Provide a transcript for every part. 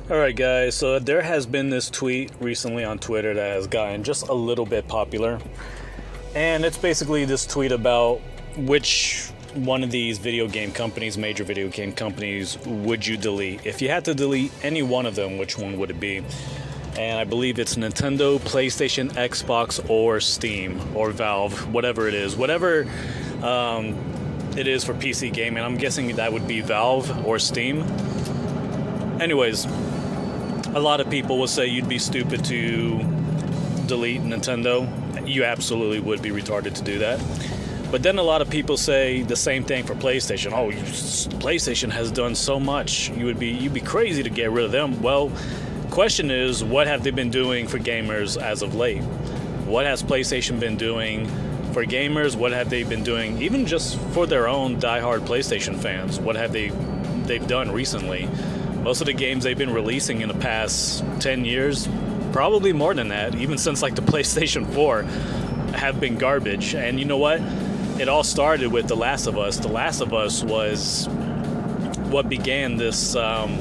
Alright, guys, so there has been this tweet recently on Twitter that has gotten just a little bit popular. And it's basically this tweet about which one of these video game companies, major video game companies, would you delete? If you had to delete any one of them, which one would it be? And I believe it's Nintendo, PlayStation, Xbox, or Steam, or Valve, whatever it is. Whatever it is for PC gaming, I'm guessing that would be Valve or Steam. Anyways, a lot of people will say you'd be stupid to delete Nintendo. You absolutely would be retarded to do that. But then a lot of people say the same thing for PlayStation. Oh, PlayStation has done so much. You'd be crazy to get rid of them. Well, question is, what have they been doing for gamers as of late? What has PlayStation been doing for gamers? What have they been doing even just for their own diehard PlayStation fans? What have they've done recently? Most of the games they've been releasing in the past 10 years, probably more than that, even since like the PlayStation 4, have been garbage. And you know what? It all started with The Last of Us. The Last of Us was what began this trend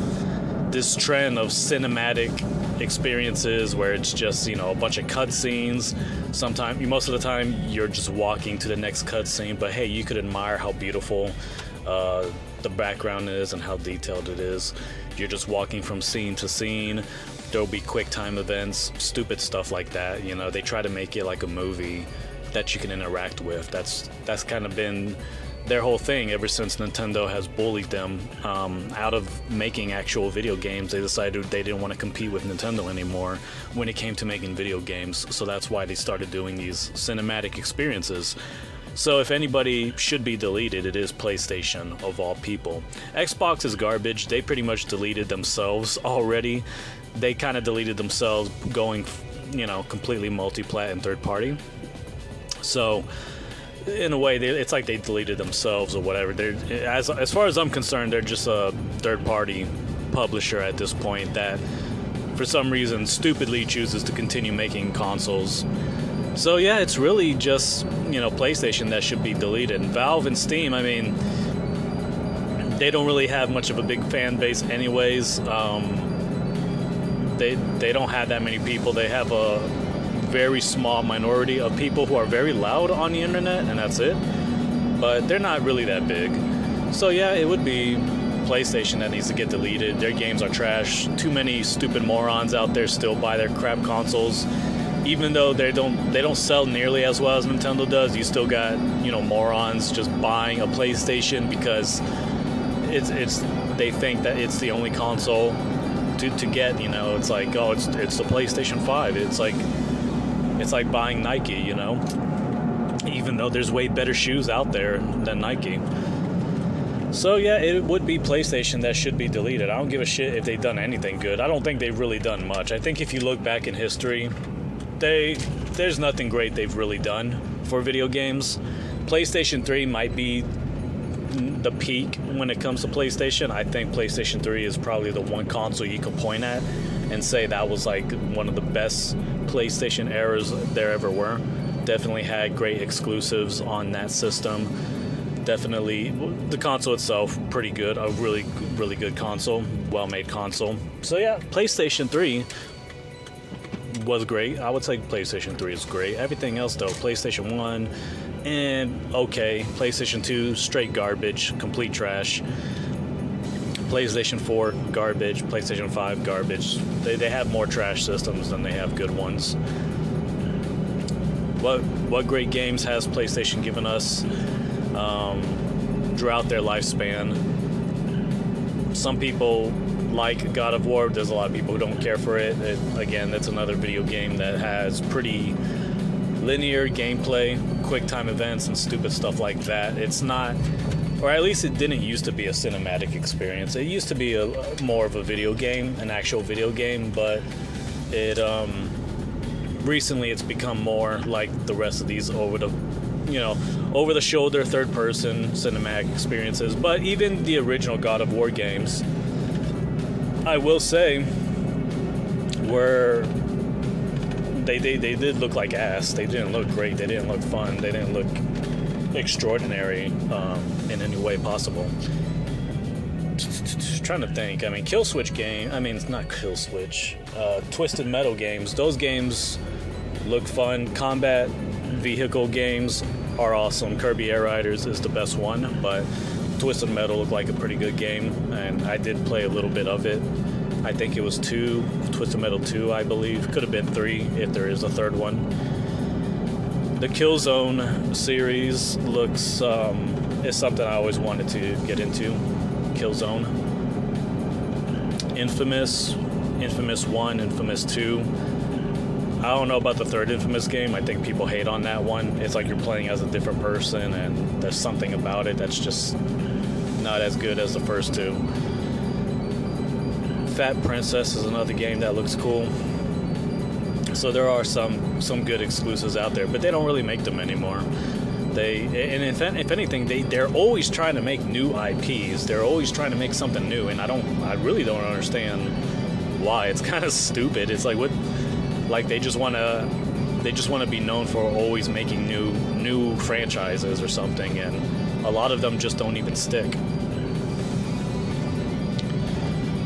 of cinematic experiences where it's just, a bunch of cutscenes. Most of the time, you're just walking to the next cutscene, but hey, you could admire how beautiful the background is and how detailed it is. You're just walking from scene to scene. There'll be quick time events, stupid stuff like that. They try to make it like a movie that you can interact with. That's kind of been their whole thing ever since Nintendo has bullied them out of making actual video games. They decided they didn't want to compete with Nintendo anymore when it came to making video games. So that's why they started doing these cinematic experiences. So if anybody should be deleted, it is PlayStation, of all people. Xbox is garbage. They pretty much deleted themselves already. They kind of deleted themselves going, completely multiplat and third party. So in a way, it's like they deleted themselves or whatever. As far as I'm concerned, they're just a third party publisher at this point that for some reason stupidly chooses to continue making consoles. So yeah, it's really just, PlayStation that should be deleted. And Valve and Steam, they don't really have much of a big fan base anyways. They don't have that many people. They have a very small minority of people who are very loud on the internet, and that's it. But they're not really that big. So yeah, it would be PlayStation that needs to get deleted. Their games are trash. Too many stupid morons out there still buy their crap consoles. Even though they don't sell nearly as well as Nintendo does, you still got, morons just buying a PlayStation because they think that it's the only console to get. It's like, oh, it's the PlayStation 5. It's like buying Nike, even though there's way better shoes out there than Nike. So yeah, it would be PlayStation that should be deleted. I don't give a shit if they've done anything good. I don't think they've really done much. I think if you look back in history, there's nothing great they've really done for video games. PlayStation 3 might be the peak when it comes to PlayStation. I think PlayStation 3 is probably the one console you can point at and say that was like one of the best PlayStation eras there ever were. Definitely had great exclusives on that system. Definitely the console itself pretty good, a really really good console, well-made console. So yeah, PlayStation 3 was great. I would say PlayStation 3 is great. Everything else though, PlayStation 1 and okay, PlayStation 2 straight garbage, complete trash. PlayStation 4 garbage, PlayStation 5 garbage. They have more trash systems than they have good ones. What great games has PlayStation given us throughout their lifespan? Some people like God of War. There's a lot of people who don't care for it. Again, that's another video game that has pretty linear gameplay, quick time events, and stupid stuff like that. It's not, or at least it didn't used to be a cinematic experience. It used to be more of a video game, an actual video game, but it recently it's become more like the rest of these over the shoulder third person cinematic experiences. But even the original God of War games, I will say, were they did look like ass. They didn't look great. They didn't look fun. They didn't look extraordinary in any way possible. Trying to think. I mean, Kill Switch game. I mean, it's not Kill Switch. Twisted Metal games. Those games look fun. Combat vehicle games are awesome. Kirby Air Riders is the best one, but Twisted Metal looked like a pretty good game, and I did play a little bit of it. I think it was 2, Twisted Metal 2, I believe. Could have been 3 if there is a third one. The Killzone series looks is something I always wanted to get into. Killzone. Infamous 1, Infamous 2. I don't know about the third Infamous game. I think people hate on that one. It's like you're playing as a different person, and there's something about it that's just not as good as the first two. Fat Princess is another game that looks cool. So there are some good exclusives out there, but they don't really make them anymore. If anything, they're always trying to make new IPs. They're always trying to make something new, and I really don't understand why. It's kind of stupid. It's like, what? Like they just want to be known for always making new franchises or something, and a lot of them just don't even stick.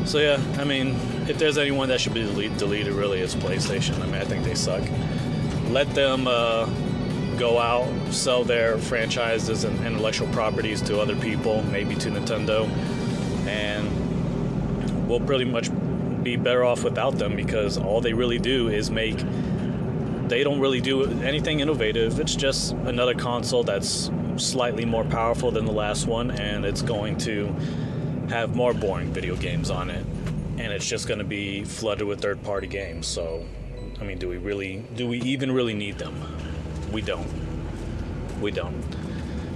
So yeah, I mean, if there's anyone that should be deleted, really, it's PlayStation. I mean, I think they suck. Let them go out, sell their franchises and intellectual properties to other people, maybe to Nintendo, and we'll pretty much be better off without them, because all they really do is they don't really do anything innovative. It's just another console that's slightly more powerful than the last one, and it's going to have more boring video games on it, and it's just going to be flooded with third-party games. So, I mean, do we even really need them? We don't.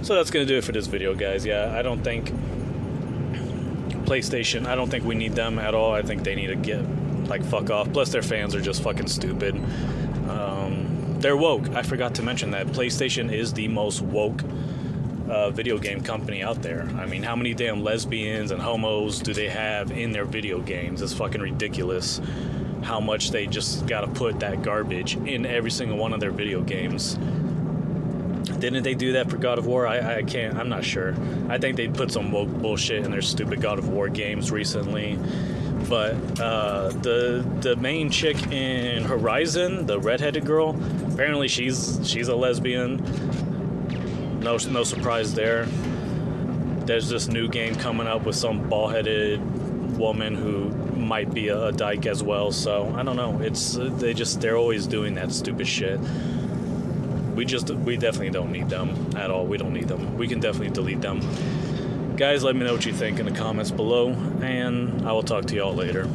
So that's going to do it for this video, guys. Yeah, I don't think PlayStation, I don't think we need them at all. I think they need to get, fuck off. Plus, their fans are just fucking stupid. They're woke. I forgot to mention that. PlayStation is the most woke video game company out there. I mean, how many damn lesbians and homos do they have in their video games? It's fucking ridiculous how much they just gotta put that garbage in every single one of their video games. Didn't they do that for God of War? I'm not sure. I think they put some woke bullshit in their stupid God of War games recently. But the main chick in Horizon, the redheaded girl, apparently she's a lesbian. No surprise there. There's this new game coming up with some bald-headed woman who might be a dyke as well. So I don't know. They're always doing that stupid shit. We definitely don't need them at all. We don't need them. We can definitely delete them. Guys, let me know what you think in the comments below, and I will talk to y'all later.